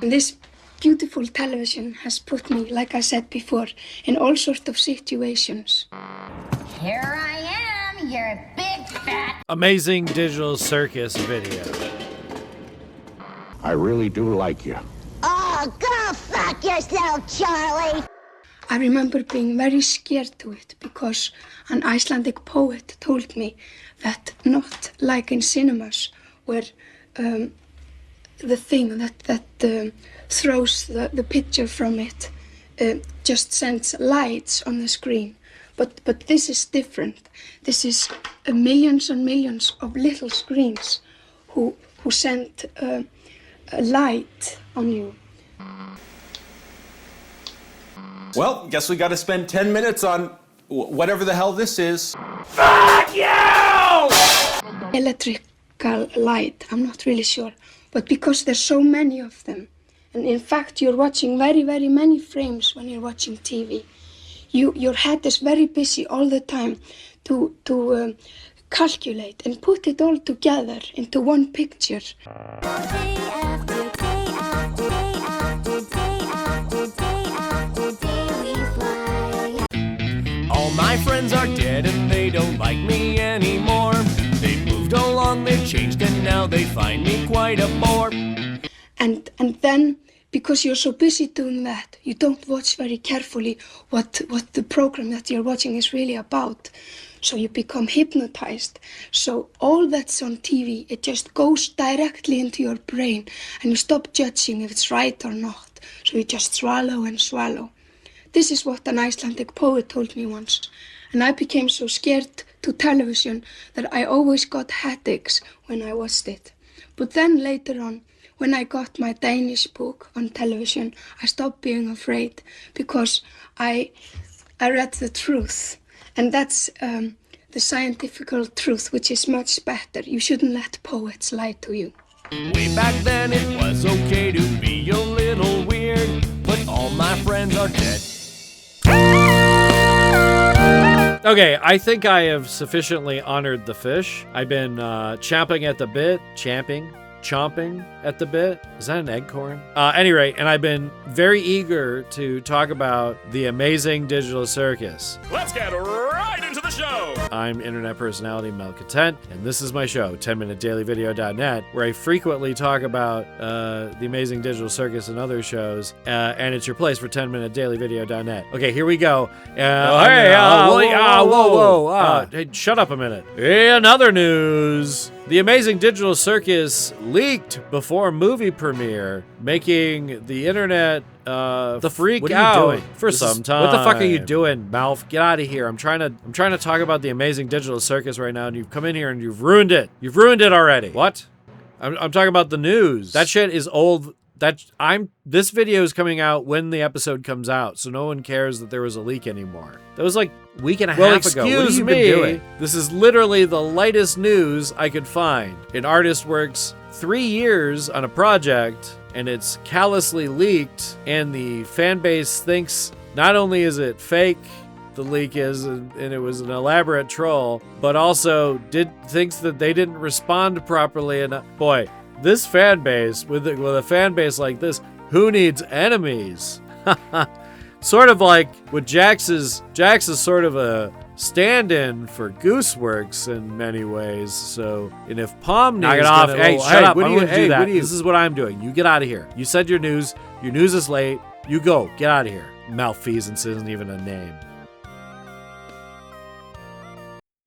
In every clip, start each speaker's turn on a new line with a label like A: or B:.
A: This beautiful television has put me, like I said before, in all sorts of situations.
B: Here I am, your big fat
C: Amazing Digital Circus video.
D: I really do like you.
B: Oh, go fuck yourself, Charlie!
A: I remember being very scared to it because an Icelandic poet told me that not like in cinemas where the thing that throws the picture from it just sends lights on the screen. But this is different. This is millions and millions of little screens who send a light on you.
E: Well, guess we gotta spend 10 minutes on whatever the hell this is.
C: Fuck you!
A: Electrical light, I'm not really sure. But because there's so many of them, and in fact you're watching very, very many frames when you're watching TV, your head is very busy all the time to calculate and put it all together into one picture.
C: All my friends are dead and they don't like me anymore. They've moved along, they've changed, and now they find me quite a bore.
A: And then, because you're so busy doing that, you don't watch very carefully what the program that you're watching is really about. So you become hypnotized. So all that's on TV, it just goes directly into your brain, and you stop judging if it's right or not. So you just swallow and swallow. This is what an Icelandic poet told me once. And I became so scared to television that I always got headaches when I watched it. But then later on, when I got my Danish book on television, I stopped being afraid because I read the truth. And that's the scientific truth, which is much better. You shouldn't let poets lie to you.
C: Way back then it was okay to be a little weird, but all my friends are dead. Okay, I think I have sufficiently honored the fish. I've been chomping at the bit. Chomping at the bit. Is that an eggcorn? Anyway, and I've been very eager to talk about the amazing digital circus.
F: Let's get right into the show!
C: I'm internet personality Mel Content, and this is my show, 10minutedailyvideo.net, where I frequently talk about the amazing digital circus and other shows, and it's your place for 10minutedailyvideo.net. Okay, here we go. Hey, shut up a minute. In other news, the amazing digital circus leaked before movie premiere, making the internet freak out for some time. What the fuck are you doing, Malf? Get out of here. I'm trying to talk about the amazing digital circus right now, and you've come in here and you've ruined it. You've ruined it already. What? I'm talking about the news. That shit is old. This video is coming out when the episode comes out, so no one cares that there was a leak anymore. That was like a week and a half ago. What have you been doing? This is literally the lightest news I could find. An artist works 3 years on a project, and it's callously leaked, and the fan base thinks not only is it fake, the leak is, and it was an elaborate troll, but also thinks that they didn't respond properly enough. Boy, this fan base, with a fan base like this, who needs enemies? Sort of like what Jax is sort of a stand-in for Gooseworks in many ways. So, and if Pomni knock it off, hey, shut up! What do you do that? This is what I'm doing. You get out of here. You said your news. Your news is late. You go. Get out of here. Malfeasance isn't even a name.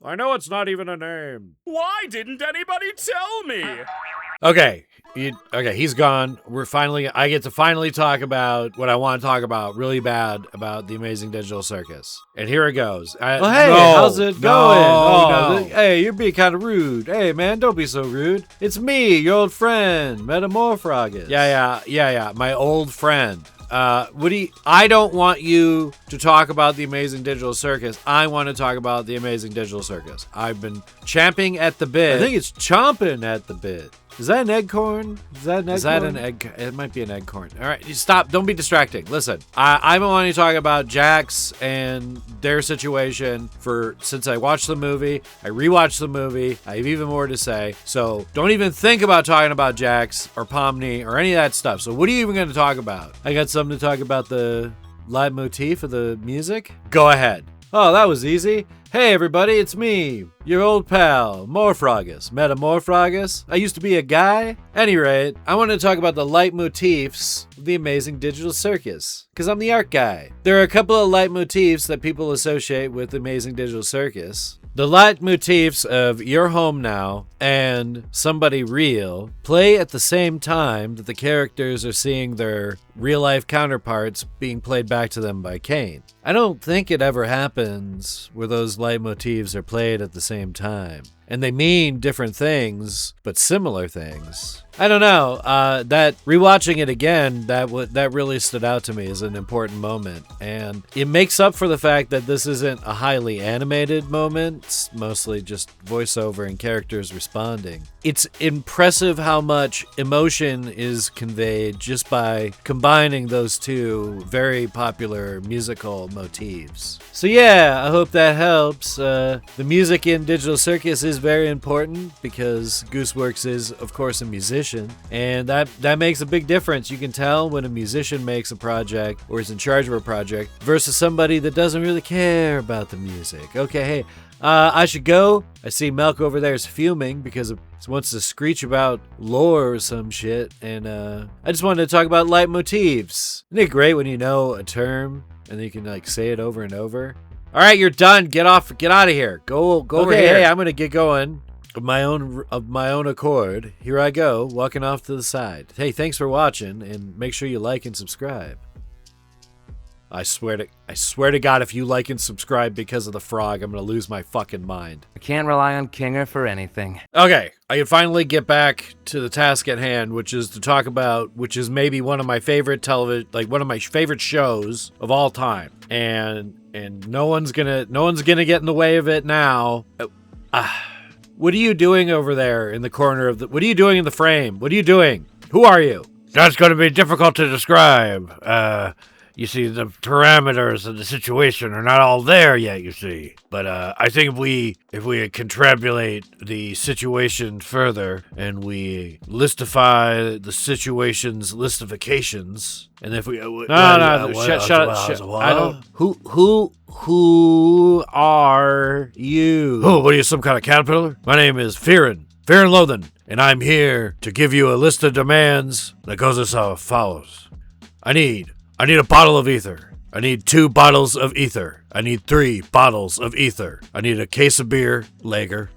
C: I know it's not even a name.
F: Why didn't anybody tell me?
C: Okay, he's gone. I get to finally talk about what I want to talk about really bad about the amazing digital circus. And here it goes. How's it going? Hey, you're being kind of rude. Hey, man, don't be so rude. It's me, your old friend, Metamorphrogus. Yeah, my old friend. I don't want you to talk about the amazing digital circus. I want to talk about the amazing digital circus. I've been champing at the bit. I think it's chomping at the bit. Is that an eggcorn? Is that an egg? It might be an eggcorn. All right, you stop. Don't be distracting. Listen, I'm wanting to talk about Jax and their situation since I watched the movie. I rewatched the movie. I have even more to say. So don't even think about talking about Jax or Pomni or any of that stuff. So what are you even going to talk about? I got something to talk about the leitmotif of the music. Go ahead. Oh, that was easy. Hey everybody, it's me, your old pal, Morphragus. Metamorphragus. I used to be a guy. Any rate, I want to talk about the leitmotifs of the Amazing Digital Circus, because I'm the art guy. There are a couple of leitmotifs that people associate with Amazing Digital Circus. The leitmotifs of You're Home Now and Somebody Real play at the same time that the characters are seeing their real-life counterparts being played back to them by Kane. I don't think it ever happens where those leitmotifs are played at the same time. And they mean different things, but similar things. I don't know. That rewatching it again, that really stood out to me as an important moment, and it makes up for the fact that this isn't a highly animated moment. It's mostly just voiceover and characters responding. It's impressive how much emotion is conveyed just by combining those two very popular musical motifs. So yeah, I hope that helps. The music in Digital Circus is very important because Gooseworks is, of course, a musician, and that makes a big difference. You can tell when a musician makes a project or is in charge of a project versus somebody that doesn't really care about the music. Okay, hey, I should go. I see Melk over there is fuming because he wants to screech about lore or some shit, and I just wanted to talk about leitmotifs. Isn't it great when you know a term and then you can like say it over and over? All right, you're done. Get out of here. Go over here. Hey, I'm gonna get going of my own accord. Here I go, walking off to the side. Hey, thanks for watching, and make sure you like and subscribe. I swear to God, if you like and subscribe because of the frog, I'm gonna lose my fucking mind.
D: I can't rely on Kinger for anything.
C: Okay, I can finally get back to the task at hand, which is to talk about, which is maybe one of my favorite one of my favorite shows of all time, and no one's gonna get in the way of it now. What are you doing over there in the corner of the? What are you doing in the frame? What are you doing? Who are you? That's gonna be difficult to describe. You see, the parameters of the situation are not all there yet, you see. But I think if we contrabulate the situation further and we listify the situation's listifications, and if we shut up. Who are you? Oh, what are you, some kind of caterpillar? My name is Fear and Loathen, and I'm here to give you a list of demands that goes as follows. I need a bottle of ether. I need 2 bottles of ether. I need 3 bottles of ether. I need a case of beer, lager.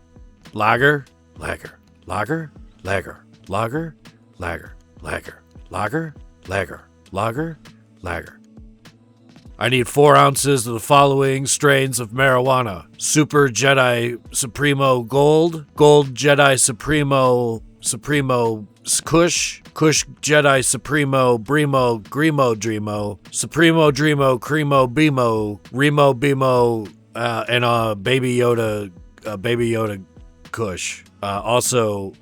C: I need 4 ounces of the following strains of marijuana. Super Jedi Supremo Gold, Gold Jedi Supremo Kush Jedi Supremo Brimo Grimo Dreamo Supremo Dreamo Cremo Bimo Remo Bimo and Baby Yoda Kush. Also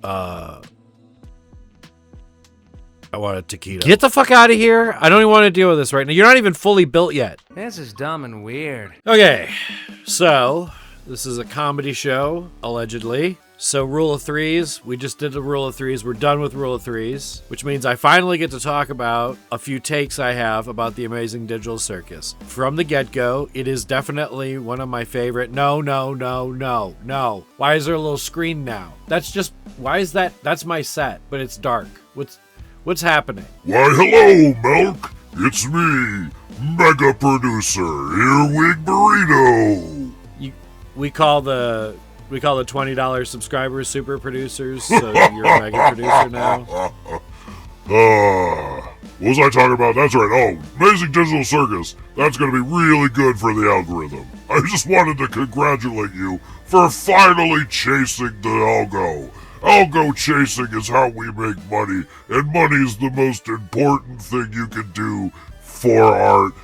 C: I want a taquito. Get the fuck out of here. I don't even want to deal with this right now. You're not even fully built yet.
D: This is dumb and weird.
C: Okay, so this is a comedy show, allegedly. So Rule of Threes, we just did the Rule of Threes. We're done with Rule of Threes, which means I finally get to talk about a few takes I have about the Amazing Digital Circus. From the get-go, it is definitely one of my favorite. No. Why is there a little screen now? Why is that? That's my set, but it's dark. What's happening?
G: Why, hello, Milk. It's me, Mega Producer, Earwig Burrito.
C: We call the $20 subscribers super producers, so you're a mega producer now.
G: What was I talking about? That's right. Oh, Amazing Digital Circus. That's going to be really good for the algorithm. I just wanted to congratulate you for finally chasing the algo. Algo chasing is how we make money, and money is the most important thing you can do for art.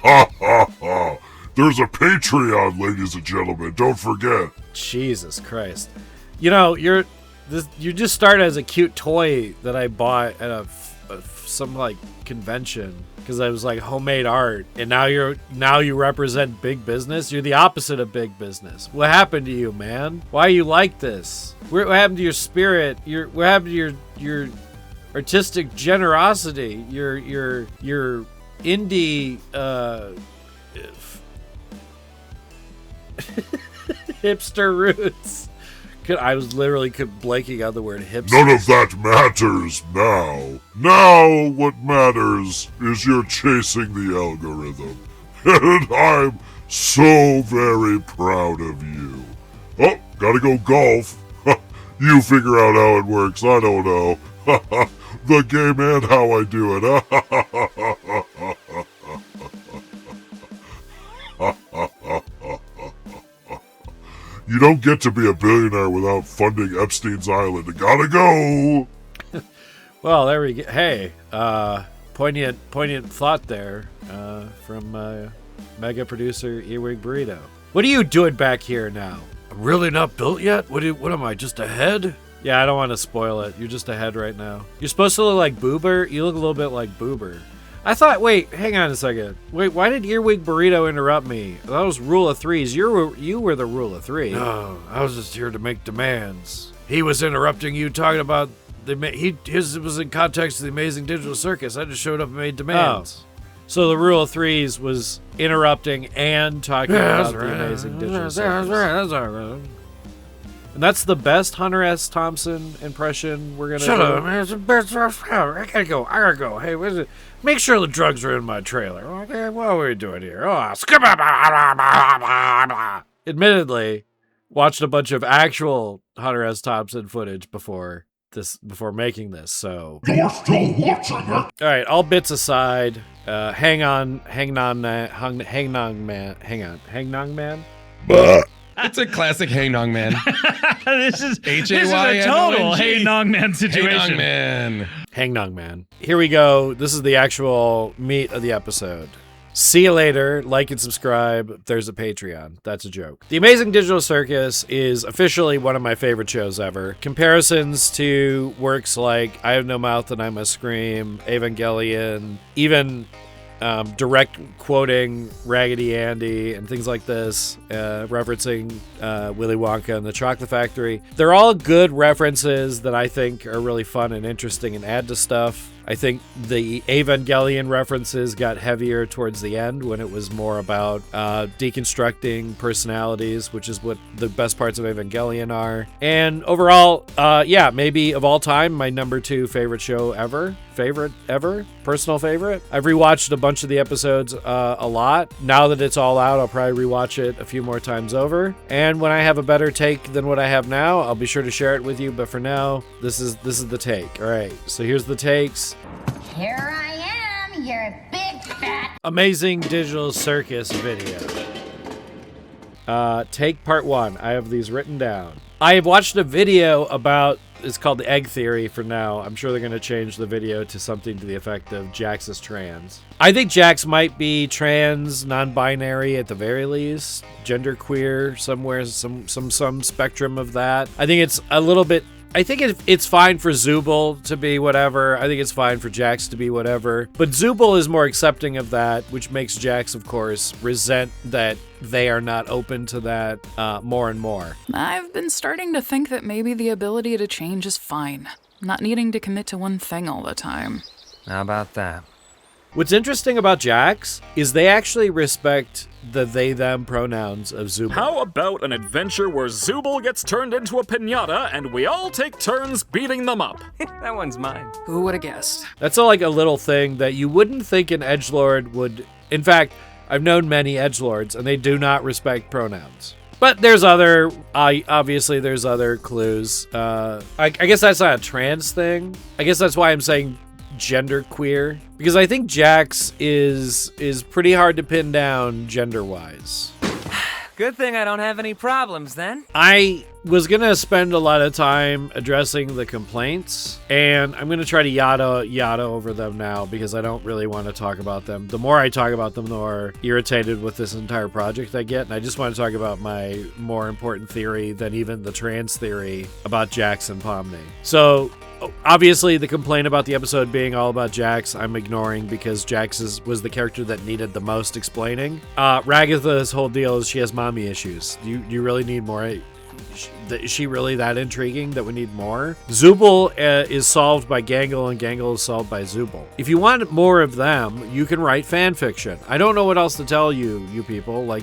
G: Ha ha ha. There's a Patreon, ladies and gentlemen. Don't forget.
C: Jesus Christ. You know, you're You just started as a cute toy that I bought at some like convention because I was like homemade art, and now you represent big business. You're the opposite of big business. What happened to you, man? Why are you like this? What happened to your spirit? What happened to your artistic generosity? Your indie hipster roots. I was literally blanking on the word hipster.
G: None of that matters now. Now what matters is you're chasing the algorithm. And I'm so very proud of you. Oh, gotta go golf. You figure out how it works, I don't know. The game and how I do it. You don't get to be a billionaire without funding Epstein's Island. Gotta go!
C: Well, there we go. Hey, poignant thought there from mega producer Earwig Burrito. What are you doing back here now? I'm really not built yet? What am I, just a head? Yeah, I don't want to spoil it. You're just a head right now. You're supposed to look like Boober. You look a little bit like Boober. I thought, wait, hang on a second. Wait, why did Earwig Burrito interrupt me? That was rule of threes. You were the rule of three. No, I was just here to make demands. He was interrupting you, talking about his was in context of the Amazing Digital Circus. I just showed up and made demands. Oh. So the rule of threes was interrupting and talking about the Amazing Digital Circus. That's right. And that's the best Hunter S. Thompson impression we're gonna do. Shut up, man. It's the best. I gotta go. Hey, what is it? Make sure the drugs are in my trailer. Okay, what are we doing here? Admittedly, watched a bunch of actual Hunter S. Thompson footage before making this, so.
G: You're still watching it?
C: All right, all bits aside, hang on, man.
H: It's a classic Hey Nong Man.
I: This is a total Hey Nong Man situation.
C: Hang Nong Man. Here we go. This is the actual meat of the episode. See you later. Like and subscribe. There's a Patreon. That's a joke. The Amazing Digital Circus is officially one of my favorite shows ever. Comparisons to works like I Have No Mouth and I Must Scream, Evangelion, even direct quoting Raggedy Andy and things like this, referencing Willy Wonka and the Chocolate Factory. They're all good references that I think are really fun and interesting and add to stuff. I think the Evangelion references got heavier towards the end when it was more about deconstructing personalities, which is what the best parts of Evangelion are. And overall, yeah, maybe of all time, my number 2 favorite show ever. Personal favorite. I've rewatched a bunch of the episodes a lot. Now that it's all out, I'll probably rewatch it a few more times over. And when I have a better take than what I have now, I'll be sure to share it with you. But for now, this is the take. All right, so here's the takes.
B: Here I am, your big fat
C: Amazing Digital Circus video. Take part 1. I have these written down. I have watched a video about, it's called the egg theory for now. I'm sure they're going to change the video to something to the effect of Jax is trans. I think Jax might be trans, non-binary at the very least, genderqueer somewhere, some spectrum of that. I think it's a little bit, I think it's fine for Zubul to be whatever. I think it's fine for Jax to be whatever. But Zubul is more accepting of that, which makes Jax, of course, resent that they are not open to that more and more.
J: I've been starting to think that maybe the ability to change is fine. Not needing to commit to one thing all the time.
D: How about that?
C: What's interesting about Jax is they actually respect the they-them pronouns of Zubul.
F: How about an adventure where Zubul gets turned into a piñata and we all take turns beating them up?
D: That one's mine.
J: Who would have guessed?
C: That's like a little thing that you wouldn't think an edgelord would. In fact, I've known many edgelords and they do not respect pronouns. But there's other, obviously there's other clues. I guess that's not a trans thing. I guess that's why I'm saying genderqueer, because I think Jax is pretty hard to pin down gender-wise.
D: Good thing I don't have any problems then.
C: I was going to spend a lot of time addressing the complaints, and I'm going to try to yada over them now because I don't really want to talk about them. The more I talk about them, the more irritated with this entire project I get, and I just want to talk about my more important theory than even the trans theory about Jax and Pomni. So, obviously, the complaint about the episode being all about Jax, I'm ignoring because Jax was the character that needed the most explaining. Ragatha's whole deal is she has mommy issues. Do you really need more? Is she really that intriguing that we need more? Zubul is solved by Gangle, and Gangle is solved by Zubul. If you want more of them, you can write fan fiction. I don't know what else to tell you people. Like,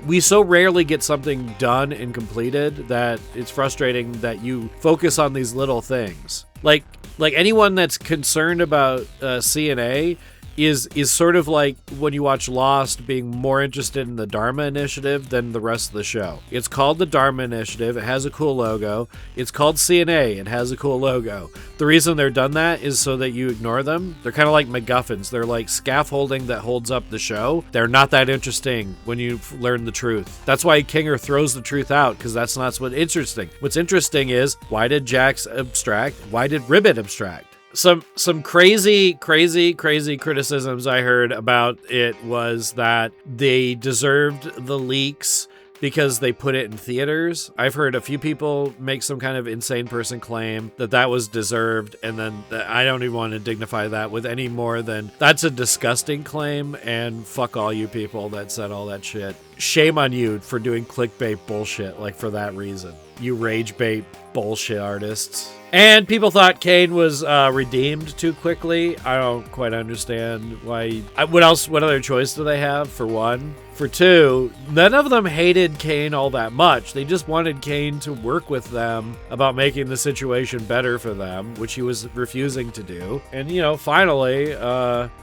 C: we so rarely get something done and completed that it's frustrating that you focus on these little things. Like anyone that's concerned about CNA is sort of like when you watch Lost being more interested in the Dharma Initiative than the rest of the show. It's called the Dharma Initiative. It has a cool logo. It's called CNA. It has a cool logo. The reason they're done that is so that you ignore them. They're kind of like MacGuffins. They're like scaffolding that holds up the show. They're not that interesting when you learn the truth. That's why Kinger throws the truth out, because that's not what's interesting. What's interesting is, why did Jax abstract? Why did Ribbit abstract? Some crazy criticisms I heard about it was that they deserved the leaks because they put it in theaters. I've heard a few people make some kind of insane person claim that was deserved, and then I don't even want to dignify that with any more than that's a disgusting claim, and fuck all you people that said all that shit. Shame on you for doing clickbait bullshit like for that reason. You rage bait bullshit artists. And people thought Kane was redeemed too quickly. I don't quite understand why. What other choice do they have, for one? For two, none of them hated Kane all that much. They just wanted Kane to work with them about making the situation better for them, which he was refusing to do. And, finally,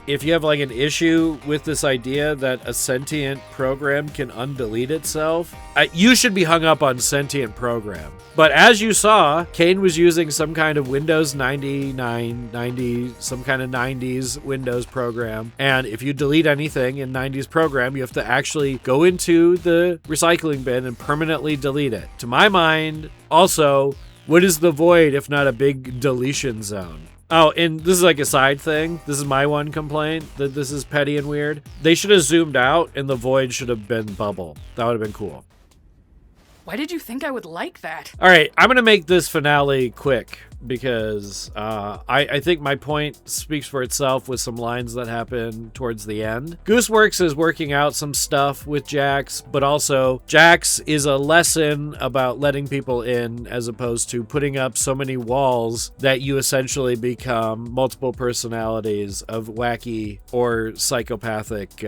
C: if you have like an issue with this idea that a sentient program can undelete itself, you should be hung up on sentient program. But as you saw, Kane was using some kind of Windows 99, 90, some kind of 90s Windows program. And if you delete anything in 90s program, you have to actually go into the recycling bin and permanently delete it. To my mind, also, what is the void if not a big deletion zone? Oh, and this is like a side thing. This is my one complaint, that this is petty and weird. They should have zoomed out and the void should have been bubble. That would have been cool.
J: Why did you think I would like that?
C: All right, I'm going to make this finale quick because I think my point speaks for itself with some lines that happen towards the end. Gooseworks is working out some stuff with Jax, but also Jax is a lesson about letting people in as opposed to putting up so many walls that you essentially become multiple personalities of wacky or psychopathic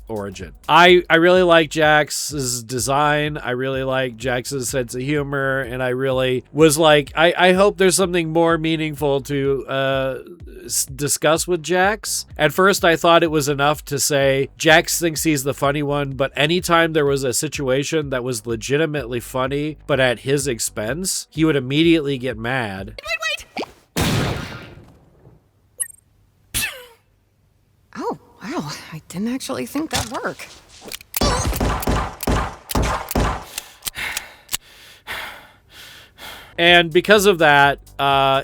C: origin. I really like Jax's design. I really like Jax's sense of humor, and I really was like, I hope there's something more meaningful to discuss with Jax. At first, I thought it was enough to say Jax thinks he's the funny one, but anytime there was a situation that was legitimately funny, but at his expense, he would immediately get mad.
K: Wait! Oh, wow. I didn't actually think that'd work.
C: And because of that,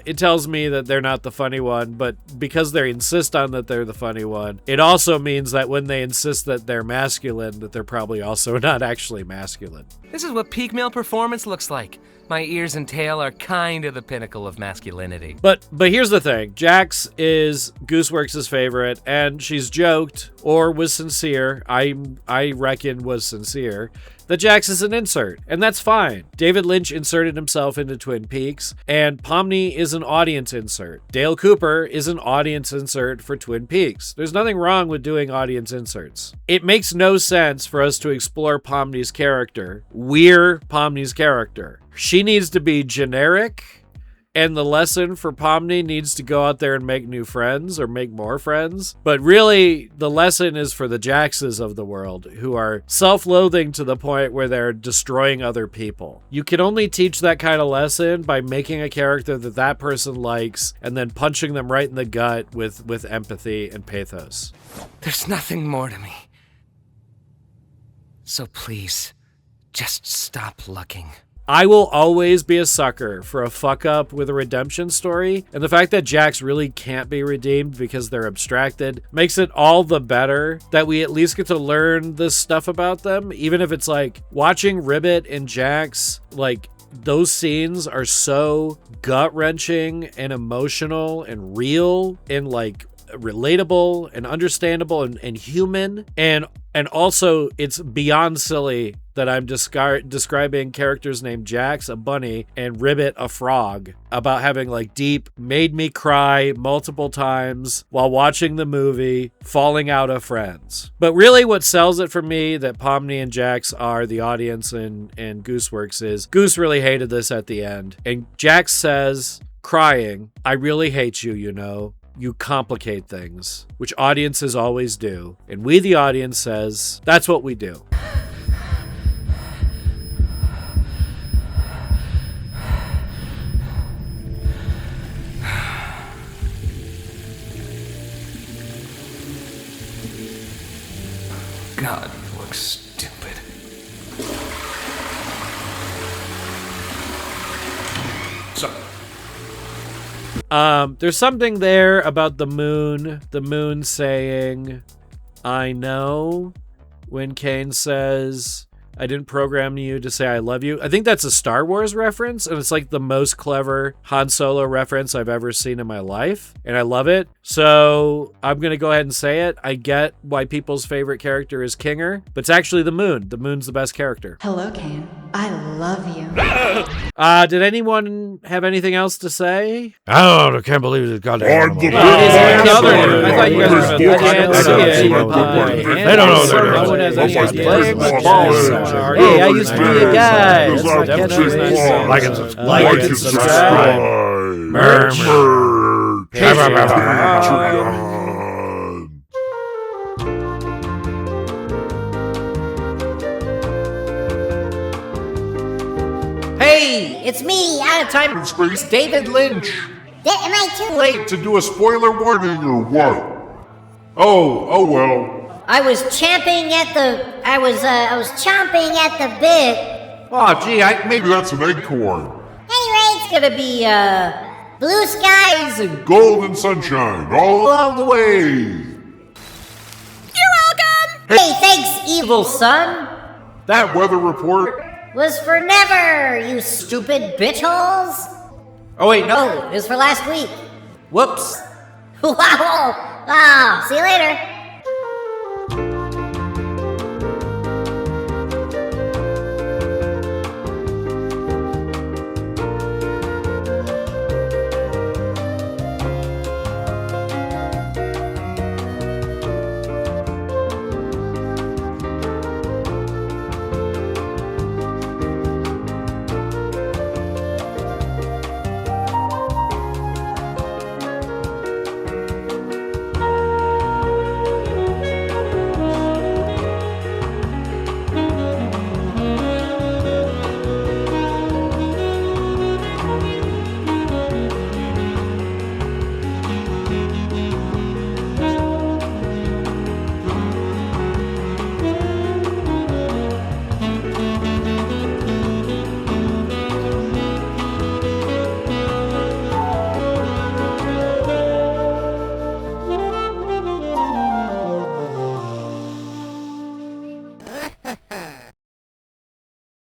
C: it tells me that they're not the funny one, but because they insist on that they're the funny one, it also means that when they insist that they're masculine, that they're probably also not actually masculine.
D: This is what peak male performance looks like. My ears and tail are kind of the pinnacle of masculinity.
C: But here's the thing. Jax is Gooseworks' favorite, and she's joked, or was sincere, I reckon was sincere, that Jax is an insert, and that's fine. David Lynch inserted himself into Twin Peaks, and Pomni is an audience insert. Dale Cooper is an audience insert for Twin Peaks. There's nothing wrong with doing audience inserts. It makes no sense for us to explore Pomni's character. We're Pomni's character. She needs to be generic, and the lesson for Pomni needs to go out there and make new friends or make more friends. But really, the lesson is for the Jaxes of the world, who are self-loathing to the point where they're destroying other people. You can only teach that kind of lesson by making a character that person likes and then punching them right in the gut with empathy and pathos.
D: There's nothing more to me. So please, just stop looking.
C: I will always be a sucker for a fuck up with a redemption story. And the fact that Jax really can't be redeemed because they're abstracted makes it all the better that we at least get to learn this stuff about them. Even if it's like watching Ribbit and Jax, like those scenes are so gut-wrenching and emotional and real and like relatable and understandable and human. And also it's beyond silly that I'm describing characters named Jax, a bunny, and Ribbit, a frog, about having like deep, made me cry multiple times while watching the movie, falling out of Friends. But really what sells it for me that Pomni and Jax are the audience and Gooseworks is Goose really hated this at the end. And Jax says, crying, I really hate you, you know. You complicate things, which audiences always do. And we, the audience, says, that's what we do.
D: God, you look stupid.
G: So.
C: There's something there about the moon saying, I know, when Kane says, I didn't program you to say I love you. I think that's a Star Wars reference, and it's like the most clever Han Solo reference I've ever seen in my life, and I love it. So I'm going to go ahead and say it. I get why people's favorite character is Kinger, but it's actually the moon. The moon's the best character.
L: Hello, Kane. I love you.
C: Did anyone have anything else to say?
G: I can't believe it got
C: I thought you guys were going to can't see it. They don't know they're no one has any idea. Hey, I used to be a guy.
G: Like and subscribe.
M: Hey, it's me, out of time. It's David Lynch.
B: Am I too
G: late to do a spoiler warning or what? Oh well.
B: I was chomping at the bit.
G: Oh, gee, maybe that's an acorn.
B: Anyway, it's gonna be blue skies and
G: Golden sunshine all along the way.
B: You're welcome. Hey, thanks, evil son.
G: That weather report
B: Was for never, you stupid bitchholes.
M: Oh, wait, no.
B: It was for last week.
M: Whoops.
B: Wow. Ah, see you later.